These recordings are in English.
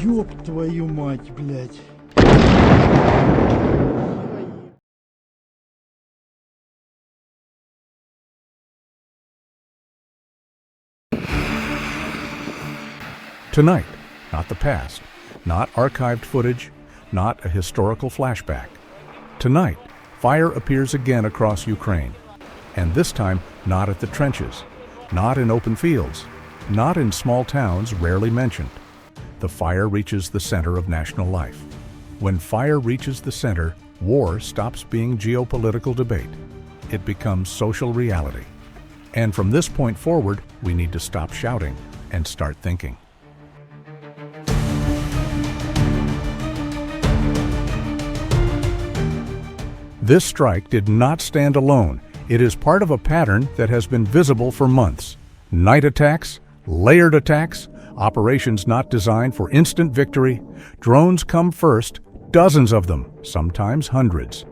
Ёб твою мать, блядь. Tonight, not the past, not archived footage, not a historical flashback. Tonight, fire appears again across Ukraine, and this time not at the trenches, not in open fields, not in small towns rarely mentioned. The fire reaches the center of national life. When fire reaches the center, war stops being geopolitical debate. It becomes social reality. And from this point forward, we need to stop shouting and start thinking. This strike did not stand alone. It is part of a pattern that has been visible for months. Night attacks, layered attacks, operations not designed for instant victory. Drones come first, dozens of them, sometimes hundreds.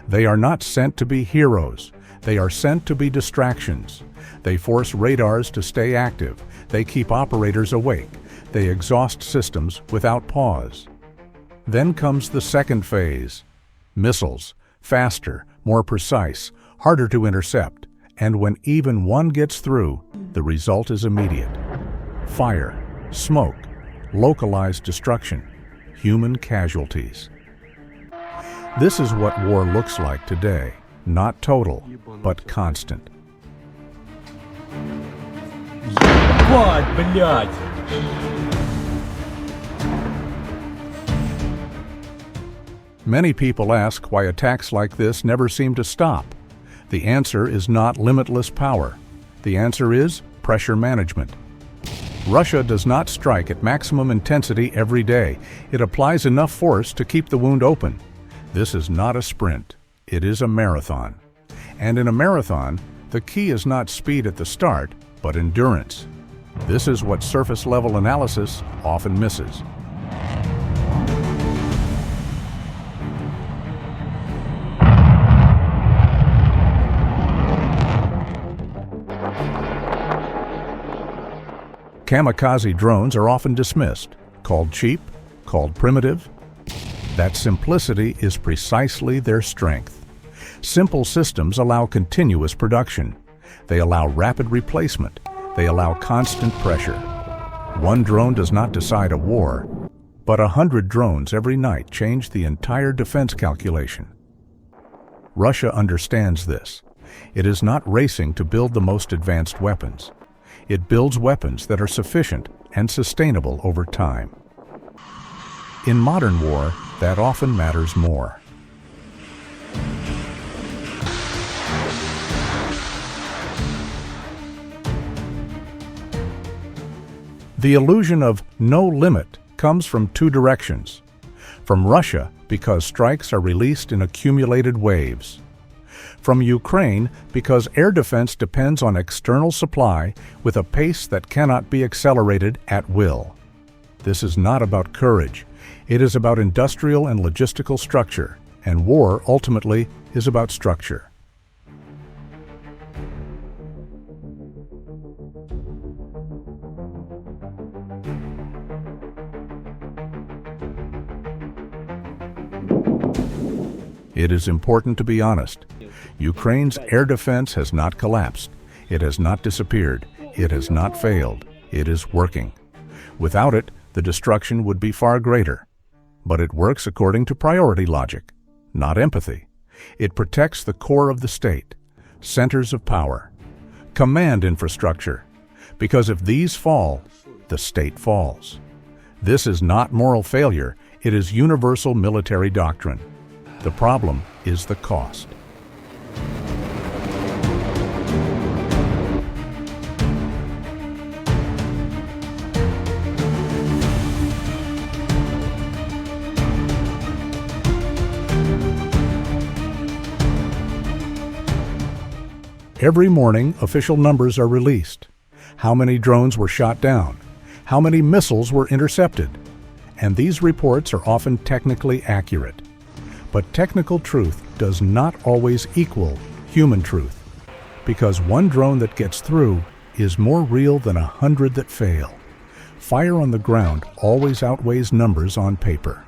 They are not sent to be heroes. They are sent to be distractions. They force radars to stay active. They keep operators awake. They exhaust systems without pause. Then comes the second phase. Missiles. Faster, more precise, harder to intercept, and when even one gets through, the result is immediate. Fire, smoke, localized destruction, human casualties. This is what war looks like today, not total, but constant. Ебать, блядь. Many people ask why attacks like this never seem to stop. The answer is not limitless power. The answer is pressure management. Russia does not strike at maximum intensity every day. It applies enough force to keep the wound open. This is not a sprint. It is a marathon. And in a marathon, the key is not speed at the start, but endurance. This is what surface-level analysis often misses. Kamikaze drones are often dismissed, called cheap, called primitive. That simplicity is precisely their strength. Simple systems allow continuous production. They allow rapid replacement. They allow constant pressure. One drone does not decide a war, but 100 drones every night change the entire defense calculation. Russia understands this. It is not racing to build the most advanced weapons. It builds weapons that are sufficient and sustainable over time. In modern war, that often matters more. The illusion of no limit comes from two directions. From Russia, because strikes are released in accumulated waves. From Ukraine, because air defense depends on external supply with a pace that cannot be accelerated at will. This is not about courage. It is about industrial and logistical structure, and war ultimately is about structure. It is important to be honest. Ukraine's air defense has not collapsed. It has not disappeared. It has not failed. It is working. Without it, the destruction would be far greater. But it works according to priority logic, not empathy. It protects the core of the state, centers of power, command infrastructure, because if these fall, the state falls. This is not moral failure. It is universal military doctrine. The problem is the cost. Every morning, official numbers are released. How many drones were shot down? How many missiles were intercepted? And these reports are often technically accurate. But technical truth does not always equal human truth, because one drone that gets through is more real than 100 that fail. fire on the ground always outweighs numbers on paper.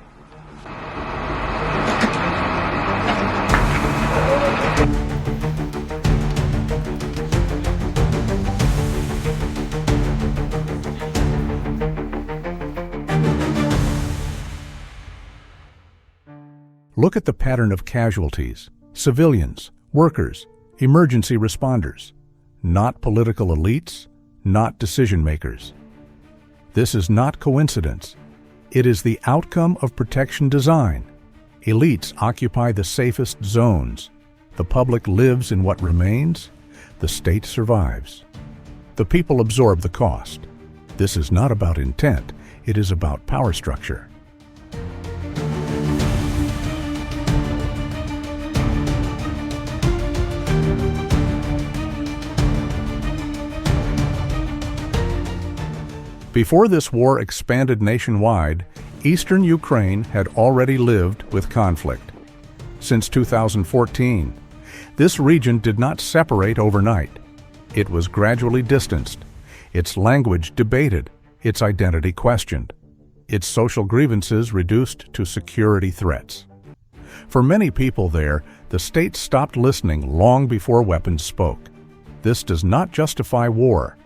Look at the pattern of casualties: civilians, workers, emergency responders, not political elites, not decision makers. This is not coincidence. It is the outcome of protection design. Elites occupy the safest zones. The public lives in what remains. The state survives. The people absorb the cost. This is not about intent. It is about power structure. Before this war expanded nationwide, eastern Ukraine had already lived with conflict. Since 2014, this region did not separate overnight. It was gradually distanced, its language debated, its identity questioned, its social grievances reduced to security threats. For many people there, the state stopped listening long before weapons spoke. This does not justify war,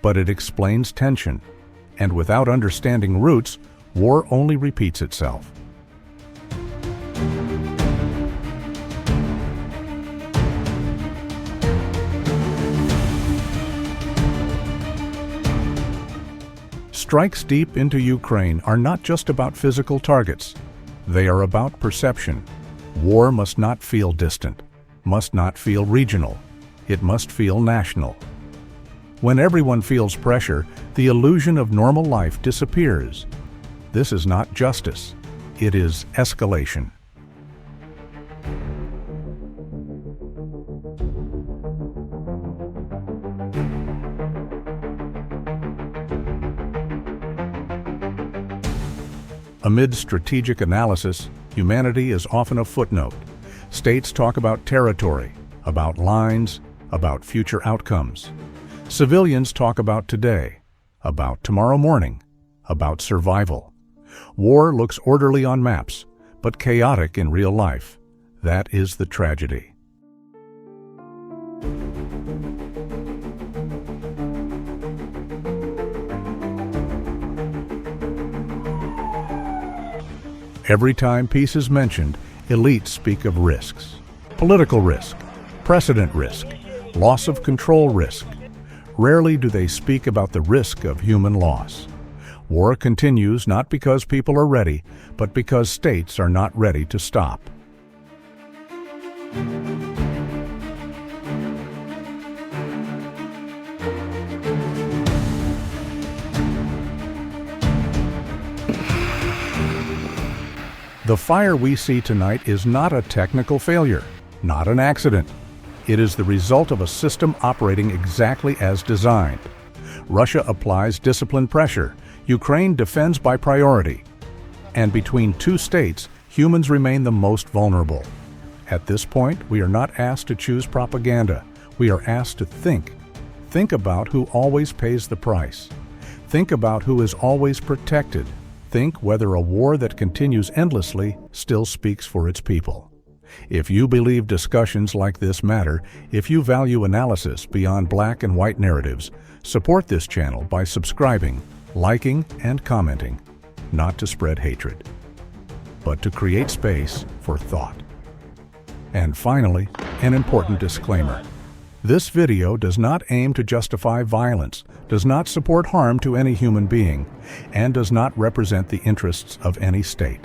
but it explains tension. And without understanding roots, war only repeats itself. Strikes deep into Ukraine are not just about physical targets. They are about perception. War must not feel distant, must not feel regional. It must feel national. When everyone feels pressure, the illusion of normal life disappears. This is not justice. It is escalation. Amid strategic analysis, humanity is often a footnote. States talk about territory, about lines, about future outcomes. Civilians talk about today, about tomorrow morning, about survival. War looks orderly on maps, but chaotic in real life. That is the tragedy. Every time peace is mentioned, elites speak of risks. Political risk, precedent risk, loss of control risk. Rarely do they speak about the risk of human loss. War continues not because people are ready, but because states are not ready to stop. The fire we see tonight is not a technical failure, not an accident. It is the result of a system operating exactly as designed. Russia applies disciplined pressure. Ukraine defends by priority. And between two states, humans remain the most vulnerable. At this point, we are not asked to choose propaganda. We are asked to think. Think about who always pays the price. Think about who is always protected. Think whether a war that continues endlessly still speaks for its people. If you believe discussions like this matter, if you value analysis beyond black and white narratives, support this channel by subscribing, liking, and commenting, not to spread hatred, but to create space for thought. And finally, an important disclaimer. This video does not aim to justify violence, does not support harm to any human being, and does not represent the interests of any state.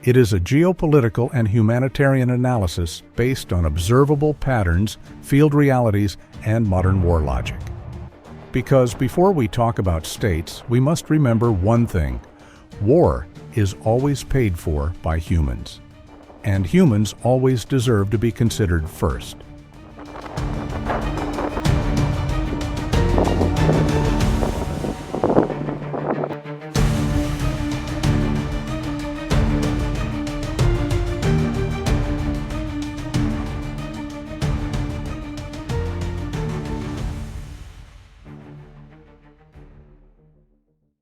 It is a geopolitical and humanitarian analysis based on observable patterns, field realities, and modern war logic. Because before we talk about states, we must remember one thing: war is always paid for by humans, and humans always deserve to be considered first.